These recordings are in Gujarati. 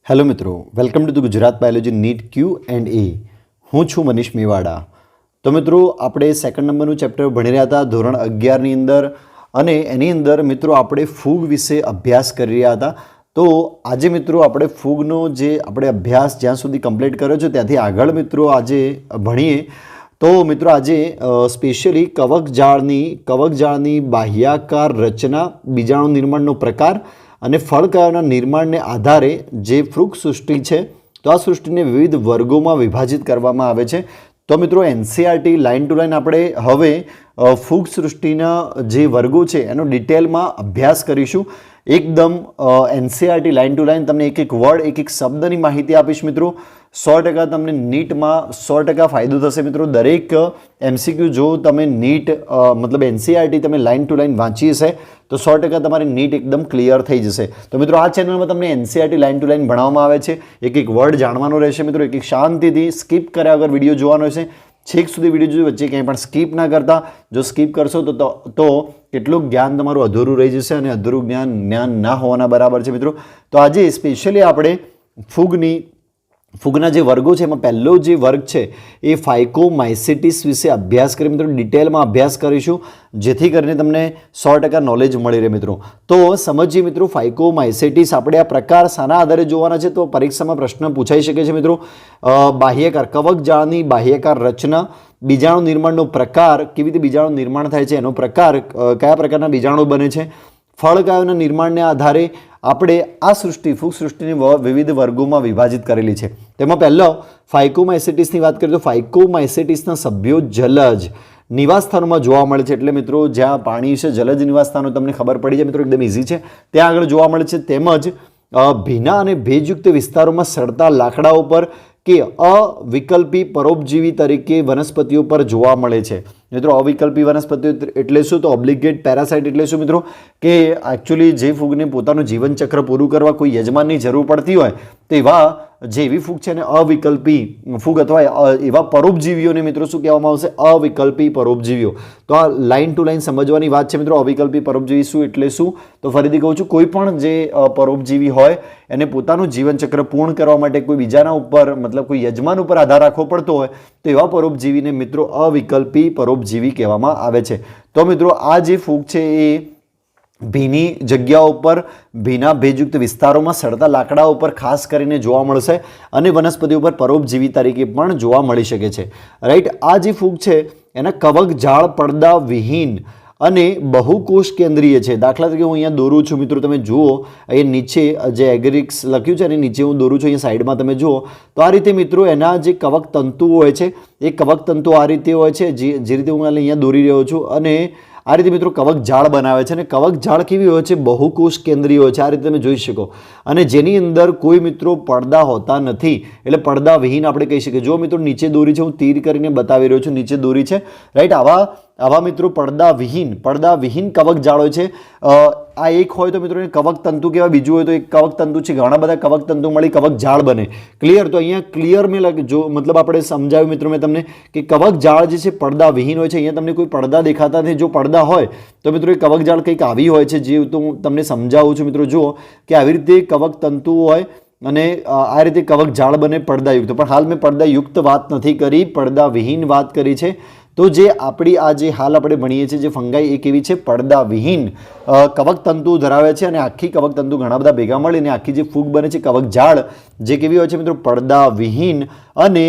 હેલો મિત્રો, welcome to the Gujarat biology NEET Q&A. હું છું મનીષ મેવાડા. તો મિત્રો આપણે સેકન્ડ નંબરનું ચેપ્ટર ભણી રહ્યા હતા ધોરણ 11ની અંદર, અને એની અંદર મિત્રો આપણે ફૂગ વિશે અભ્યાસ કરી રહ્યા હતા. તો આજે મિત્રો આપણે ફૂગનો જે આપણે અભ્યાસ જ્યાં સુધી કમ્પ્લીટ કર્યો છે ત્યાંથી આગળ મિત્રો આજે ભણીએ. તો મિત્રો આજે સ્પેશિયલી કવકજાળની બાહ્યાકાર રચના, બીજાણુ નિર્માણનો પ્રકાર અને ફળકણના નિર્માણને આધારે જે ફૂગ સૃષ્ટિ છે તો આ સૃષ્ટિને વિવિધ વર્ગોમાં વિભાજિત કરવામાં આવે છે. તો મિત્રો એનસીઈઆરટી લાઇન ટુ લાઇન આપણે હવે ફૂગ સૃષ્ટિના જે વર્ગો છે એનો ડિટેલમાં અભ્યાસ કરીશું. એકદમ એનસીઈઆરટી લાઇન ટુ લાઇન તમને એક એક વર્ડ, એક એક શબ્દની માહિતી આપીશ મિત્રો. 100% તમને નીટમાં 100% ફાયદો થશે મિત્રો. દરેક એમસીક્યુ જો તમે નીટ મતલબ એનસીઈઆરટી તમે લાઇન ટુ લાઇન વાંચી હશે તો 100% તમારી નીટ એકદમ ક્લિયર થઈ જશે. તો મિત્રો આ ચેનલમાં તમને એનસીઈઆરટી લાઇન ટુ લાઇન ભણાવવામાં આવે છે. એક એક વર્ડ જાણવાનો રહેશે મિત્રો. એક એક શાંતિથી સ્કીપ કર્યા વગર વિડીયો જોવાનો રહેશે. છેક સુધી વિડીયો જોઈ વચ્ચે ક્યાંય પણ સ્કીપ ના કરતા. જો સ્કીપ કરશો તો કેટલું જ્ઞાન તમારું અધૂરું રહી જશે, અને અધૂરું જ્ઞાન ના હોવાના બરાબર છે મિત્રો. તો આજે સ્પેશિયલી આપણે ફૂગના જે વર્ગો છે એમાં પહેલો જે વર્ગ છે એ ફાઇકોમાઇસેટિસ વિશે અભ્યાસ કરી મિત્રો. ડિટેલમાં અભ્યાસ કરીશું જેથી કરીને તમને 100% નોલેજ મળી રહે મિત્રો. તો સમજીએ મિત્રો, ફાઇકોમાઇસેટિસ આપણે આ પ્રકાર શાના આધારે જોવાના છે તો પરીક્ષામાં પ્રશ્ન પૂછાઈ શકે છે મિત્રો. બાહ્યકાર, કવકજાળની બાહ્યકાર રચના, બીજાણુ નિર્માણનો પ્રકાર, કેવી રીતે બીજાણુ નિર્માણ થાય છે એનો પ્રકાર, કયા પ્રકારના બીજાણુ બને છે, ફળકાયોના નિર્માણને આધારે આપણે આ ફૂગ સૃષ્ટિને વિવિધ વર્ગોમાં વિભાજિત કરેલી છે. તેમાં પહેલો ફાઇકોમાઇસેટિસની વાત કરીએ તો ફાઇકોમાઇસેટિસના સભ્યો જલજ નિવાસસ્થાનોમાં જોવા મળે છે. એટલે મિત્રો જ્યાં પાણી છે, જલજ નિવાસસ્થાનો તમને ખબર પડી જાય મિત્રો, એકદમ ઇઝી છે, ત્યાં આગળ જોવા મળે છે. તેમજ ભીના અને ભેજયુક્ત વિસ્તારોમાં સડતા લાકડાઓ પર કે અવિકલ્પી પરોપજીવી તરીકે વનસ્પતિઓ પર જોવા મળે છે મિત્રો. અવિકલ્પી વનસ્પતિઓ એટલે શું? તો ઓબ્લિગેટ પેરાસાઇટ એટલે શું મિત્રો? કે એકચ્યુઅલી જે ફૂગને પોતાનું જીવનચક્ર પૂરું કરવા કોઈ યજમાનની જરૂર પડતી હોય તો એવા જે એવી ફૂગ છે એને અવિકલ્પી ફૂગ અથવા એવા પરોપજીવીઓને મિત્રો શું કહેવામાં આવશે? અવિકલ્પી પરોપજીવીઓ. તો આ લાઇન ટુ લાઇન સમજવાની વાત છે મિત્રો. અવિકલ્પી પરોપજીવી શું એટલે શું? તો ફરીથી કહું છું, કોઈ પણ જે પરોપજીવી હોય એને પોતાનું જીવનચક્ર પૂર્ણ કરવા માટે કોઈ બીજાના ઉપર મતલબ કોઈ યજમાન ઉપર આધાર રાખવો પડતો હોય તો એવા પરોપજીવીને મિત્રો અવિકલ્પી પરોપજીવી કહેવામાં આવે છે. તો મિત્રો આ જે ફૂગ છે એ ભીની જગ્યાઓ પર, ભીના ભેજયુક્ત વિસ્તારોમાં સડતા લાકડા ઉપર ખાસ કરીને જોવા મળશે, અને વનસ્પતિ ઉપર પરોપજીવી તરીકે પણ જોવા મળી શકે છે. રાઈટ. આ જે ફૂગ છે એના કવક જાળ પડદા વિહીન અને બહુકોષ કેન્દ્રીય છે. દાખલા તરીકે હું અહીંયા દોરું છું મિત્રો, તમે જુઓ અહીં નીચે જે એગેરિક્સ લખ્યું છે એની નીચે હું દોરું છું, અહીંયા સાઈડમાં તમે જુઓ તો આ રીતે મિત્રો એના જે કવક તંતુઓ હોય છે એ કવક તંતુ આ રીતે હોય છે, જે રીતે હું અહીંયા દોરી રહ્યો છું. અને આ રીતે મિત્રો કવક જાળ બનાવે છે, અને કવક જાળ કેવી હોય છે? બહુકોષ કેન્દ્રીય હોય છે. આ રીતે તમે જોઈ શકો, અને જેની અંદર કોઈ મિત્રો પડદા હોતા નથી, એટલે પડદા વિહીન આપણે કહી શકીએ. જો મિત્રો નીચે દોરી છે, હું તીર કરીને બતાવી રહ્યો છું, નીચે દોરી છે. રાઈટ. આવા મિત્રો પડદા વિહીન કવક જાળ હોય છે. આ એક હોય તો મિત્રો કવક તંતુ કહેવાય, બીજું હોય તો એક કવક તંતુ છે. ઘણા બધા કવક તંતુ મળી કવક જાળ બને. ક્લિયર? તો અહીંયા ક્લિયર મેં જો મતલબ આપણે સમજાવ્યું મિત્રો મેં તમને કે કવક જાળ જે છે પડદા વિહીન હોય છે. અહીંયા તમને કોઈ પડદા દેખાતા નથી. જો પડદા હોય તો મિત્રો એ કવક જાળ કંઈક આવી હોય છે, જે તો હું તમને સમજાવું છું મિત્રો. જુઓ કે આવી રીતે કવક તંતુ હોય અને આ રીતે કવક જાળ બને પડદાયુક્ત. પણ હાલ મેં પડદાયુક્ત વાત નથી કરી, પડદા વિહીન વાત કરી છે. તો જે આપણી આ જે હાલ આપણે ભણીએ છીએ જે ફંગાઈ એ કેવી છે? પડદા વિહીન કવક તંતુ ધરાવે છે, અને આખી કવક તંતુ ઘણા બધા ભેગા મળીને આખી જે ફૂગ બને છે કવક જાળ જે કેવી હોય છે મિત્રો? પડદા વિહીન અને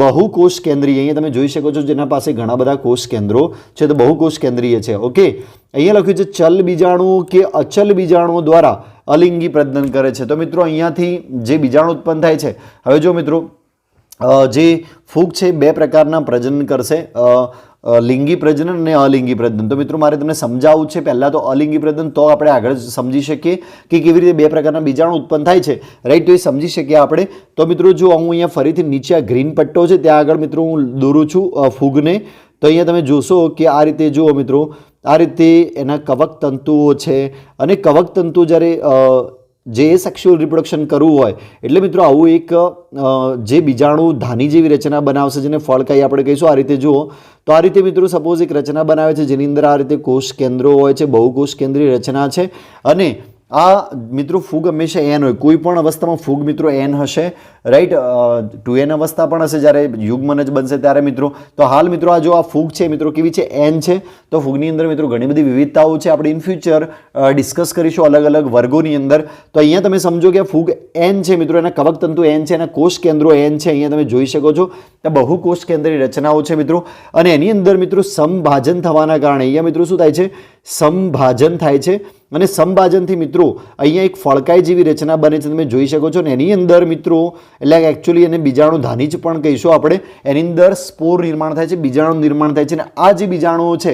બહુકોષ કેન્દ્રીય. અહીંયા તમે જોઈ શકો છો જેના પાસે ઘણા બધા કોષ કેન્દ્રો છે, તો બહુકોષ કેન્દ્રીય છે. ઓકે. અહીંયા લખ્યું છે ચલ બીજાણુ કે અચલ બીજાણુઓ દ્વારા અલિંગી પ્રજનન કરે છે. તો મિત્રો અહીંયાથી જે બીજાણુ ઉત્પન્ન થાય છે, હવે જો મિત્રો જે ફૂગ છે બે પ્રકારના પ્રજનન કરશે, લિંગી પ્રજનન અને અલિંગી પ્રજનન. તો મિત્રો મારે તમને સમજાવવું છે પહેલાં તો અલિંગી પ્રજનન, તો આપણે આગળ સમજી શકીએ કે કેવી રીતે બે પ્રકારના બીજાણુ ઉત્પન્ન થાય છે. રાઈટ. તો એ સમજી શકીએ આપણે. તો મિત્રો જો હું અહીંયા ફરીથી નીચે આ ગ્રીન પટ્ટો છે ત્યાં આગળ મિત્રો હું દોરું છું ફૂગને. તો અહીંયા તમે જોશો કે આ રીતે જુઓ મિત્રો, આ રીતે એના કવક તંતુઓ છે, અને કવક તંતુ જ્યારે જે સેક્સ્યુઅલ રિપ્રોડક્શન કરવું હોય એટલે મિત્રો આવું એક જે બીજાણુ ધાની જેવી રચના બનાવશે, જેને ફળકાઈ આપણે કહીશું. આ રીતે જુઓ તો આ રીતે મિત્રો સપોઝ એક રચના બનાવે છે જેની અંદર આ રીતે કોષ કેન્દ્રો હોય છે, બહુકોષ કેન્દ્રીય રચના છે, અને આ મિત્રો ફૂગ હંમેશા એન હોય, કોઈ પણ અવસ્થામાં ફૂગ મિત્રો એન હશે, રાઈટ. 2n અવસ્થા પણ હશે જ્યારે યુગ્મન જ બનશે ત્યારે મિત્રો. તો હાલ મિત્રો આ જો આ ફૂગ છે મિત્રો કેવી છે, એન છે. તો ફૂગની અંદર મિત્રો ઘણી બધી વિવિધતાઓ છે, આપણે ઇન ફ્યુચર ડિસ્કસ કરીશું અલગ અલગ વર્ગોની અંદર. તો અહીંયા તમે સમજો કે ફૂગ એન છે મિત્રો, એના કવક તંતુ એન છે, એના કોષ કેન્દ્રો એન છે. અહીંયા તમે જોઈ શકો છો કે બહુકોષ કેન્દ્રની રચનાઓ છે મિત્રો, અને એની અંદર મિત્રો સમભાજન થવાના કારણે અહીંયા મિત્રો શું થાય છે, સમભાજન થાય છે. અને સમભાજનથી મિત્રો અહીંયા એક ફળકાઈ જેવી રચના બને છે, તમે જોઈ શકો છો. ને એની અંદર મિત્રો એટલે એકચ્યુઅલી એને બીજાણુ ધાની જ પણ કહીશું આપણે. એની અંદર સ્પોર નિર્માણ થાય છે, બીજાણુ નિર્માણ થાય છે. અને આ જે બીજાણુઓ છે,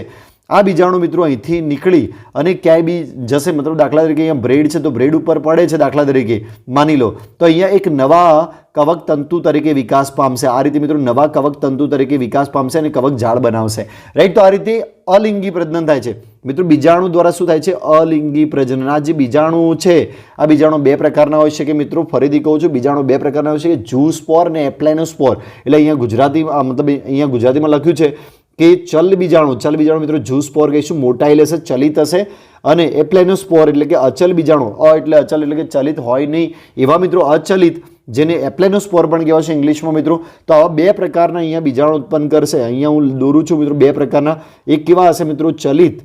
આ બીજાણુ મિત્રો અહીંથી નીકળી અને ક્યાંય બી જશે. મતલબ દાખલા તરીકે અહીંયા બ્રેડ છે તો બ્રેડ ઉપર પડે છે દાખલા તરીકે માની લો, તો અહીંયા એક નવા કવક તંતુ તરીકે વિકાસ પામશે. આ રીતે મિત્રો નવા કવક તંતુ તરીકે વિકાસ પામશે અને કવક ઝાડ બનાવશે, રાઈટ. તો આ રીતે અલિંગી પ્રજનન થાય છે મિત્રો. બીજાણુ દ્વારા શું થાય છે, અલિંગી પ્રજનન. આ જે બીજાણુ છે, આ બીજાણુ બે પ્રકારના હોય છે કે મિત્રો, ફરીથી કહું છું, બીજાણુ બે પ્રકારના હોય છે, ઝૂ સ્પોર અને એપ્લેનોસ્પોર. એટલે અહીંયા ગુજરાતી મતલબ અહીંયા ગુજરાતીમાં લખ્યું છે કે ચલ બીજાણુ મિત્રો ઝૂ સ્પોર કહીશું, મોટાઈ લેશે, ચલિત હશે. અને એપ્લેનોસ્પોર એટલે કે અચલ બીજાણુ, એટલે અચલ એટલે કે ચલિત હોય નહીં એવા મિત્રો અચલિત, જેને એપ્લેનોસ્પોર પણ કહેવાય છે ઇંગ્લિશમાં મિત્રો. તો આવા બે પ્રકારના અહીંયા બીજાણુ ઉત્પન્ન કરશે. અહીંયા હું દોરું છું મિત્રો બે પ્રકારના. એક કેવા હશે મિત્રો, ચલિત,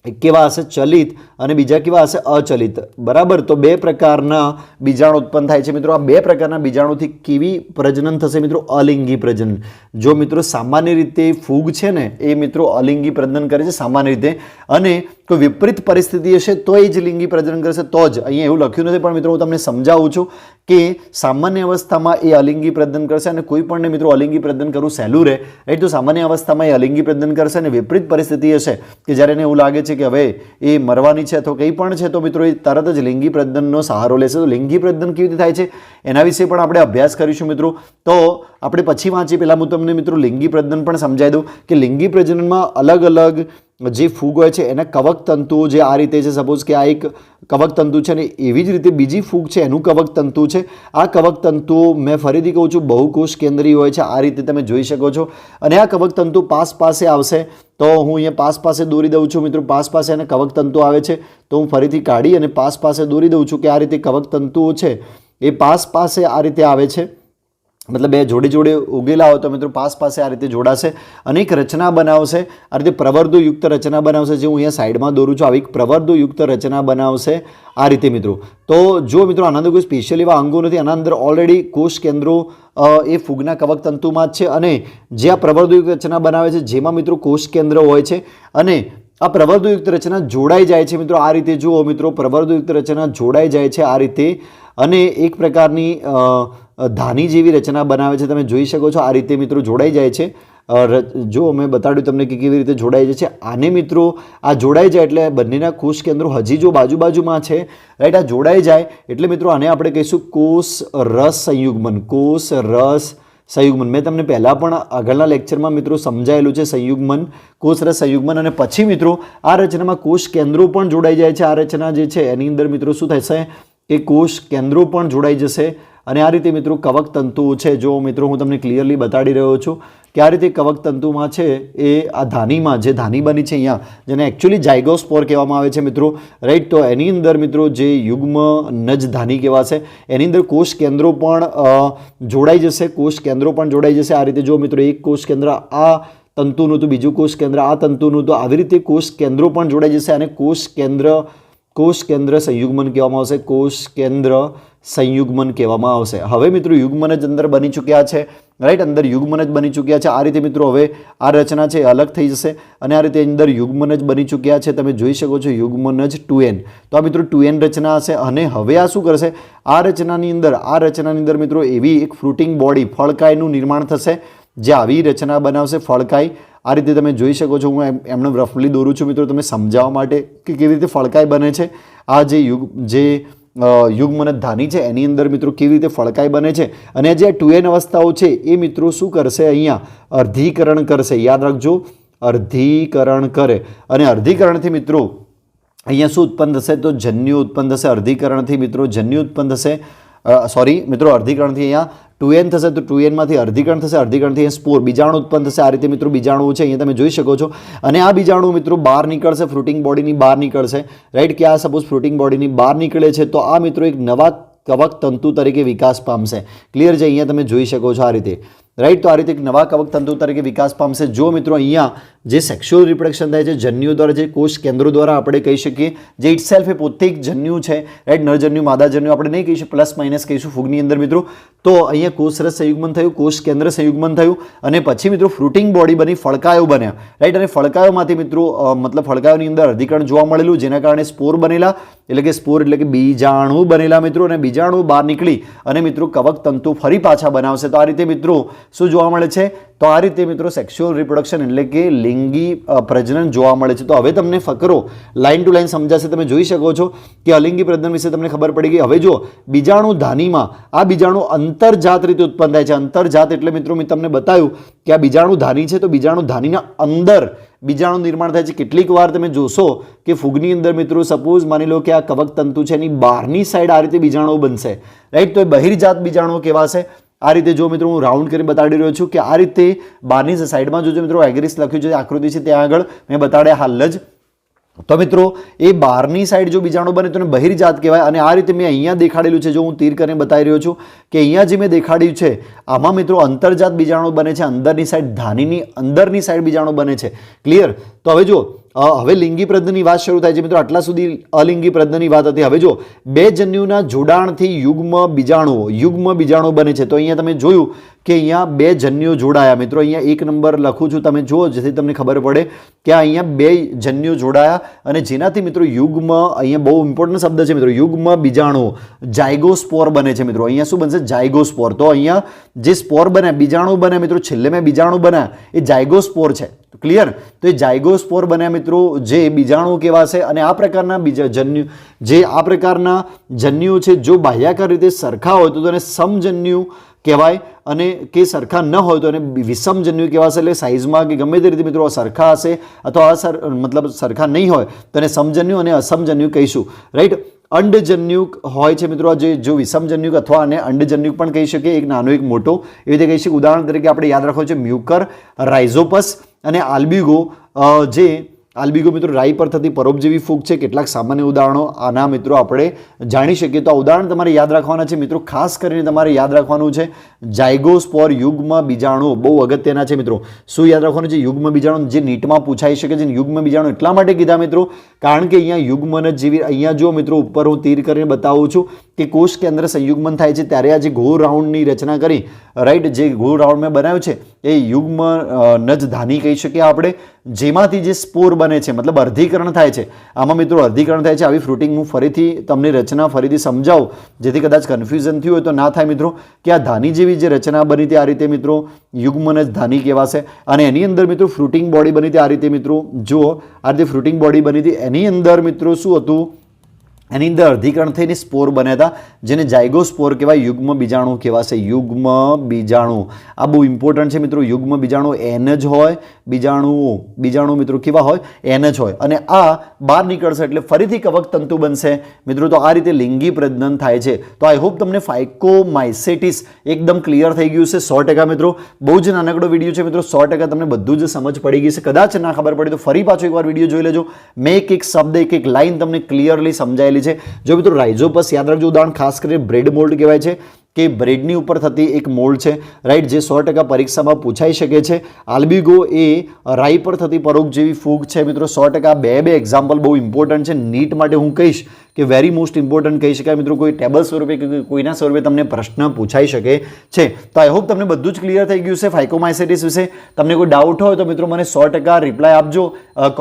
એક કેવા હશે ચલિત, અને બીજા કેવા હશે અચલિત, બરાબર. તો બે પ્રકારના બીજાણુ ઉત્પન્ન થાય છે મિત્રો. આ બે પ્રકારના બીજાણુથી કેવી પ્રજનન થશે મિત્રો, અલિંગી પ્રજનન. જો મિત્રો સામાન્ય રીતે ફૂગ છે ને એ મિત્રો અલિંગી પ્રજનન કરે છે સામાન્ય રીતે, અને કોઈ વિપરીત પરિસ્થિતિ હશે તો એ જ લિંગી પ્રજનન કરશે. તો જ અહીંયા એવું લખ્યું નથી, પણ મિત્રો હું તમને સમજાવું છું કે સામાન્ય અવસ્થામાં એ અલિંગી પ્રજનન કરશે, અને કોઈ પણને મિત્રો અલિંગી પ્રજનન કરવું સહેલું રહે, રાઈટ. તો સામાન્ય અવસ્થામાં એ અલિંગી પ્રજનન કરશે, અને વિપરીત પરિસ્થિતિ હશે કે જ્યારે એને એવું લાગે છે કે હવે એ મરવાની છે અથવા કંઈ પણ છે, તો મિત્રો એ તરત જ લિંગી પ્રજનનનો સહારો લેશે. તો લિંગી પ્રજનન કેવી રીતે થાય છે એના વિશે પણ આપણે અભ્યાસ કરીશું મિત્રો. તો આપણે પછી વાંચીએ, પહેલાં હું તમને મિત્રો લિંગી પ્રજનન પણ સમજાવી દઉં કે લિંગી પ્રજનનમાં અલગ અલગ જે ફૂગ હોય છે એના કવક તંતુઓ જે આ રીતે છે. સપોઝ કે આ એક કવક તંતુ છે, ને એવી જ રીતે બીજી ફૂગ છે એનું કવક તંતુ છે. આ કવક તંતુઓ મેં ફરીથી કહું છું બહુકોષ કેન્દ્રીય હોય છે, આ રીતે તમે જોઈ શકો છો. અને આ કવક તંતુ પાસે આવશે, તો હું અહીંયા પાસે દોરી દઉં છું મિત્રો. પાસે અને કવક તંતુ આવે છે, તો હું ફરીથી કાઢી અને પાસે દોરી દઉં છું કે આ રીતે કવક તંતુઓ છે એ પાસે આ રીતે આવે છે. મતલબ બે જોડે જોડે ઉગેલા હોય તો મિત્રો પાસે આ રીતે જોડાશે અને એક રચના બનાવશે. આ રીતે પ્રવર્ધોયુક્ત રચના બનાવશે, જે હું અહીંયા સાઈડમાં દોરું છું. આવી પ્રવર્ધોયુક્ત રચના બનાવશે આ રીતે મિત્રો. તો જો મિત્રો આના અંદર કોઈ સ્પેશિયલ એવા અંગો નથી, આના અંદર ઓલરેડી કોષ કેન્દ્રો એ ફૂગના કવક તંતુમાં જ છે, અને જે આ પ્રવર્ધોયુક્ત રચના બનાવે છે જેમાં મિત્રો કોષ કેન્દ્ર હોય છે, અને આ પ્રવર્ધોયુક્ત રચના જોડાઈ જાય છે મિત્રો. આ રીતે જુઓ મિત્રો, પ્રવર્ધોયુક્ત રચના જોડાઈ જાય છે આ રીતે, અને એક પ્રકારની ધાની જેવી રચના બનાવે છે. તમે જોઈ શકો છો આ રીતે મિત્રો જોડાઈ જાય છે. જો મેં બતાડ્યું તમને કે કેવી રીતે જોડાઈ જાય છે. આને મિત્રો આ જોડાઈ જાય એટલે બંનેના કોષ કેન્દ્રો હજી જો બાજુમાં છે, રાઈટ. આ જોડાઈ જાય એટલે મિત્રો આને આપણે કહીશું કોષ રસ સંયુગ્મન. કોષ રસ સંયુગ્મન મેં તમને પહેલાં પણ આગળના લેક્ચરમાં મિત્રો સમજાયેલું છે, સંયુગ્મન, કોષ રસ સંયુગ્મન. અને પછી મિત્રો આ રચનામાં કોષ કેન્દ્રો પણ જોડાઈ જાય છે. આ રચના જે છે એની અંદર મિત્રો શું થશે કે કોષ કેન્દ્રો પણ જોડાઈ જશે. અને આ રીતે મિત્રો કવક તંતુઓ છે, જો મિત્રો હું તમને ક્લિયરલી બતાડી રહ્યો છું કે આ રીતે કવક તંતુમાં છે એ આ ધાનીમાં જે ધાની બની છે અહીંયા, જેને એકચ્યુઅલી ઝાયગોસ્પોર કહેવામાં આવે છે મિત્રો, રાઈટ. તો એની અંદર મિત્રો જે યુગ્મ નજ ધાની કહેવાશે, એની અંદર કોષ કેન્દ્રો પણ જોડાઈ જશે. કોષ કેન્દ્રો પણ જોડાઈ જશે આ રીતે. જો મિત્રો એક કોષ કેન્દ્ર આ તંતુનું તો બીજું કોષ કેન્દ્ર આ તંતુનું, તો આવી રીતે કોષ કેન્દ્રો પણ જોડાઈ જશે, અને કોષ કેન્દ્ર સંયુગ્મન કહેવામાં આવશે. કોષ કેન્દ્ર સંયુગ્મન કહેવામાં આવશે. હવે મિત્રો યુગ્મન જ અંદર બની ચૂક્યા છે, રાઈટ. અંદર યુગ્મન જ બની ચૂક્યા છે. આ રીતે મિત્રો હવે આ રચના છે અલગ થઈ જશે, અને આ રીતે અંદર યુગ્મન જ બની ચૂક્યા છે. તમે જોઈ શકો છો યુગ્મન જ 2n. તો આ મિત્રો 2n રચના હશે. અને હવે આ શું કરશે, આ રચનાની અંદર મિત્રો એવી એક ફ્રૂટિંગ બોડી, ફળકાઈનું નિર્માણ થશે, જે આવી રચના બનાવશે, ફળકાઈ. આ રીતે તમે જોઈ શકો છો. હું એમને રફલી દોરું છું મિત્રો તમને સમજાવવા માટે કે કેવી રીતે ફળકાઈ બને છે. આ જે યુગ્મન ધાની છે એની અંદર મિત્રો કેવી રીતે ફળકાઈ બને છે. અને જે 2n અવસ્થાઓ છે એ મિત્રો શું કરશે, અહીંયા અર્ધીકરણ કરશે. યાદ રાખજો, અર્ધીકરણ કરે. અને અર્ધીકરણથી મિત્રો અહીંયા શું ઉત્પન્ન થશે, તો જન્યુ ઉત્પન્ન થશે. અર્ધીકરણથી મિત્રો જન્યુ ઉત્પન્ન થશે. સોરી મિત્રો, અર્ધીકરણથી અહીંયા 2n થશે તો 2n માંથી અર્ધીકરણ થશે, અર્ધીકરણથી અહીંયા સ્પોર બીજાણુ ઉત્પન્ન થશે. આ રીતે મિત્રો બીજાણુ છે અહીંયા તમે જોઈ શકો છો. અને આ બીજાણુ મિત્રો બહાર નીકળશે, ફ્રૂટિંગ બોડીની બહાર નીકળશે, રાઈટ. કે આ સપોઝ ફ્રૂટિંગ બોડીની બહાર નીકળે છે તો આ મિત્રો એક નવા કવક તંતુ તરીકે વિકાસ પામશે. ક્લિયર છે? અહીંયા તમે જોઈ શકો છો આ રીતે, રાઈટ. તો આ રીતે એક નવા કવક તંતુ તરીકે વિકાસ પામશે. જો મિત્રો અહીંયા જે સેક્સ્યુઅલ રિપ્રોડક્શન થાય છે જન્યુ દ્વારા, જે કોષ કેન્દ્રો દ્વારા આપણે કહી શકીએ, જે ઇટ સેલ્ફ એ પોતે એક જન્યુ છે, રાઈટ. નરજન્યુ માદા જન્યુ આપણે નહીં કહીશું, પ્લસ માઇનસ કહીશું ફૂગની અંદર મિત્રો. તો અહીંયા કોષરસ સંયુગ્મન થયું, કોષ કેન્દ્ર સંયુગ્મન થયું અને પછી મિત્રો ફ્રૂટિંગ બોડી બની, ફળકાયો બન્યા, રાઈટ. અને ફળકાયોમાંથી મિત્રો મતલબ ફળકાયોની અંદર અર્ધીકરણ જોવા મળેલું, જેના કારણે સ્પોર બનેલા, એટલે કે સ્પોર એટલે કે બીજાણુ બનેલા મિત્રો. અને બીજાણુ બહાર નીકળી અને મિત્રો કવક તંતુ ફરી પાછા બનાવશે. તો આ રીતે મિત્રો શું જોવા મળે છે? તો આ રીતે મિત્રો સેક્સ્યુઅલ રિપ્રોડક્શન એટલે કે લિંગી પ્રજનન જોવા મળે છે. તો હવે તમને ફકરો લાઇન ટુ લાઇન સમજાશે. તમે જોઈ શકો છો કે અલિંગી પ્રજનન વિશે તમને ખબર પડી ગઈ. હવે જો બીજાણુ ધાનીમાં આ બીજાણુ અંતરજાત રીતે ઉત્પન્ન થાય છે. અંતરજાત એટલે મિત્રો મેં તમને બતાવ્યું કે આ બીજાણુ ધાની છે, તો બીજાણુ ધાનીના અંદર બીજાણુ નિર્માણ થાય છે. કેટલીક વાર તમે જોશો કે ફૂગની અંદર મિત્રો સપોઝ માની લો કે આ કવક તંતુ છે એની બહારની સાઈડ આ રીતે બીજાણુ બનશે, રાઈટ. તો એ બહિર્જાત બીજાણુ કહેવાશે. આ રીતે જો મિત્રો હું રાઉન્ડ કરીને બતાડી રહ્યો છું કે આ રીતે બહારની સાઈડમાં જો મિત્રો એગ્રીસ લખ્યું છે, આકૃતિ છે ત્યાં આગળ મેં બતાડ્યા હાલ જ. તો મિત્રો એ બહારની સાઈડ જો બીજાણુ બને તો એને બહિર્જાત કહેવાય. અને આ રીતે મેં અહીંયા દેખાડેલું છે, જો હું તીર કરીને બતાવી રહ્યો છું કે અહીંયા જે મેં દેખાડ્યું છે આમાં મિત્રો અંતર્જાત બીજાણુ બને છે, અંદરની સાઈડ ધાનીની અંદરની સાઈડ બીજાણુ બને છે. ક્લિયર? તો હવે જો હવે લિંગી પ્રજનનની વાત શરૂ થાય છે મિત્રો. આટલા સુધી અલિંગી પ્રજનનની વાત હતી. હવે જો બે જન્યુના જોડાણથી યુગ્મ બીજાણુ બને છે. તો અહીંયા તમે જોયું કે અહીંયા બે જન્યુઓ જોડાયા મિત્રો. અહીંયા 1 નંબર લખું છું, તમે જુઓ જેથી તમને ખબર પડે કે અહીંયા બે જન્યુઓ જોડાયા અને જેનાથી મિત્રો યુગ્મ, અહીંયા બહુ ઇમ્પોર્ટન્ટ શબ્દ છે મિત્રો, યુગ્મ બીજાણુ જાયગોસ્પોર બને છે મિત્રો. અહીંયા શું બનશે? જાયગોસ્પોર. તો અહીંયા જે સ્પોર બન્યા, બીજાણુ બન્યા મિત્રો, છેલ્લે મેં બીજાણુ બન્યા એ જાયગોસ્પોર છે. ક્લિયર? તો એ જાયગોસ્પોર બન્યા મિત્રો, જે બીજાણુ કહેવાશે. અને આ પ્રકારના બીજા જન્યુ, જે આ પ્રકારના જન્યુઓ છે જો બાહ્યાકાર રીતે સરખા હોય તો તેને સમજન્યુ કહેવાય, અને કે સરખા ન હોય તો એને વિષમજન્યુ કહેવાશે. એટલે સાઇઝમાં કે ગમે તે રીતે મિત્રો સરખા હશે અથવા મતલબ સરખા નહીં હોય તો એને સમજન્યુ અને અસમજન્યુ કહીશું, રાઈટ. અંડજન્યુક હોય છે મિત્રો, જે જો વિષમજન્યુક અથવા અને અંડજન્યુક પણ કહી શકીએ, એક નાનો એક મોટો, એવી રીતે કહી શકીએ. ઉદાહરણ તરીકે આપણે યાદ રાખવું છે મ્યુકર, રાઇઝોપસ અને આલ્બ્યુગો. જે આલ્બ્યુગો મિત્રો રાઈ પર થતી પરોપજીવી ફૂગ છે. કેટલાક સામાન્ય ઉદાહરણો આના મિત્રો આપણે જાણી શકીએ. તો આ ઉદાહરણ તમારે યાદ રાખવાના છે મિત્રો. ખાસ કરીને તમારે યાદ રાખવાનું છે જાયગોસ્પોર, યુગ્મ બીજાણુ, બહુ અગત્યના છે મિત્રો. શું યાદ રાખવાનું છે? યુગ્મ બીજાણુ, જે નીટમાં પૂછાઈ શકે છે. યુગ્મ બીજાણુ એટલા માટે કીધા મિત્રો કારણ કે અહીંયા યુગ્મન જેવી, અહીંયા જો મિત્રો ઉપર હું તીર કરીને બતાવું છું કે કોષ કેન્દ્ર સંયુગ્મન થાય છે ત્યારે આ જે ગોળ રાઉન્ડની રચના કરી, રાઈટ, જે ગોળ રાઉન્ડ મેં બનાવ્યું છે એ યુગ્મ નજ ધાની કહી શકીએ આપણે, જેમાંથી જે સ્પોર બને છે, મતલબ અર્ધીકરણ થાય છે. આમાં મિત્રો અર્ધીકરણ થાય છે. આવી ફ્રૂટિંગ હું ફરીથી તમને રચના ફરીથી સમજાવું જેથી કદાચ કન્ફ્યુઝન થયું હોય તો ના થાય મિત્રો, કે આ ધાની જેવી જે રચના બની હતી આ રીતે મિત્રો યુગ્મન જ ધાની કહેવાશે. અને એની અંદર મિત્રો ફ્રૂટિંગ બોડી બની હતી આ રીતે મિત્રો. જુઓ આ રીતે ફ્રૂટિંગ બોડી બની હતી. એની અંદર મિત્રો શું હતું? એની અંદર અર્ધીકરણ થઈને સ્પોર બન્યા હતા, જેને જાયગોસ્પોર કહેવાય. યુગ્મ બીજાણુ કહેવાશે. યુગ્મ બીજાણુ આ બહુ ઇમ્પોર્ટન્ટ છે મિત્રો. યુગ્મ બીજાણુ એન જ હોય, બીજાણુ મિત્રો કેવા હોય? એન જ હોય. અને આ બહાર નીકળશે એટલે ફરીથી કવક તંતુ બનશે મિત્રો. તો આ રીતે લિંગી પ્રજનન થાય છે. તો આઈ હોપ તમને ફાઇકોમાઇસેટિસ એકદમ ક્લિયર થઈ ગયું છે 100% મિત્રો. બહુ જ નાનકડો વિડીયો છે મિત્રો, 100% તમને બધું જ સમજ પડી ગઈ છે. કદાચ ના ખબર પડી તો ફરી પાછો એકવાર વિડીયો જોઈ લેજો. મેં એક શબ્દ, એક લાઈન તમને ક્લિયરલી સમજાયેલી છે. જો મિત્રો રાઇઝોપસ યાદ રાખજો, ઉદાહરણ ખાસ કરીને બ્રેડ મોલ્ડ કહેવાય છે કે બ્રેડની ઉપર થતી એક મોલ્ડ છે, રાઈટ, જે 100% પરીક્ષામાં પૂછાઈ શકે છે. આલ્બ્યુગો એ રાઈ પર થતી પરોપજીવી ફૂગ છે મિત્રો. 100% બે એક્ઝામ્પલ બહુ ઇમ્પોર્ટન્ટ છે. નીટ માટે હું કહીશ કે વેરી મોસ્ટ ઇમ્પોર્ટન્ટ કહી શકાય મિત્રો. કોઈ ટેબલ સ્વરૂપે કે કોઈના સ્વરૂપે તમને પ્રશ્ન પૂછાઈ શકે છે. તો આઈ હોપ તમને બધું જ ક્લિયર થઈ ગયું છે ફાઇકોમાઇસેટિસ વિશે. તમને કોઈ ડાઉટ હોય તો મિત્રો મને 100% રિપ્લાય આપજો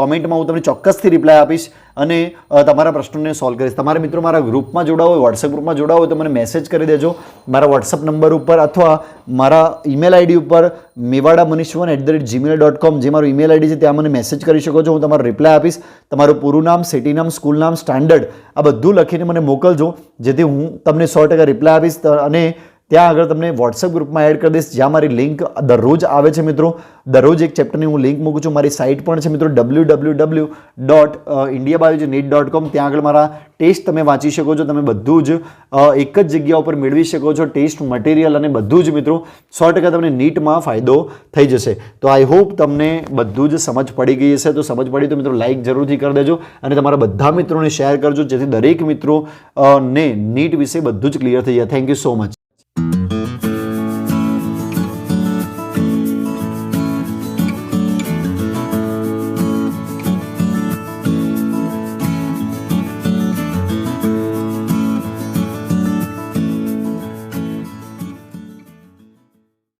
કોમેન્ટમાં. હું તમને ચોક્કસથી રિપ્લાય આપીશ અને તમારા પ્રશ્નોને સોલ્વ કરીશ. તમારે મિત્રો મારા ગ્રુપમાં જોડાવો હોય, વોટ્સએપ ગ્રુપમાં જોડાવો હોય તો મને મેસેજ કરી દેજો મારા વોટ્સએપ નંબર ઉપર અથવા મારા ઈમેલ આઈડી ઉપર mevadamunish1@gmail.com, જે મારું ઈમેલ આઈડી છે ત્યાં મને મેસેજ કરી શકો છો. હું તમારો રિપ્લાય આપીશ. તમારું પૂરું નામ, સિટી નામ, સ્કૂલ નામ, સ્ટાન્ડર્ડ આ બધું લખીને મને મોકલજો જેથી હું તમને 100% રિપ્લાય આપીશ. અને ત્યાં આગળ તમને વોટ્સઅપ ગ્રુપમાં એડ કરી દઈશ, જ્યાં મારી લિંક દરરોજ આવે છે મિત્રો. દરરોજ એક ચેપ્ટરની હું લિંક મૂકું છું. મારી સાઇટ પણ છે મિત્રો www.indiabiologyneet.com. ત્યાં આગળ મારા ટેસ્ટ તમે વાંચી શકો છો. તમે બધું જ એક જ જગ્યા ઉપર મેળવી શકો છો, ટેસ્ટ મટીરિયલ અને બધું જ મિત્રો. 100% તમને નીટમાં ફાયદો થઈ જશે. તો આઈ હોપ તમને બધું જ સમજ પડી ગઈ હશે. તો સમજ પડી તો મિત્રો લાઇક જરૂરથી કરી દેજો અને તમારા બધા મિત્રોને શેર કરજો, જેથી દરેક મિત્રો ને નીટ વિશે બધું જ ક્લિયર થઈ જાય. Thank you so much.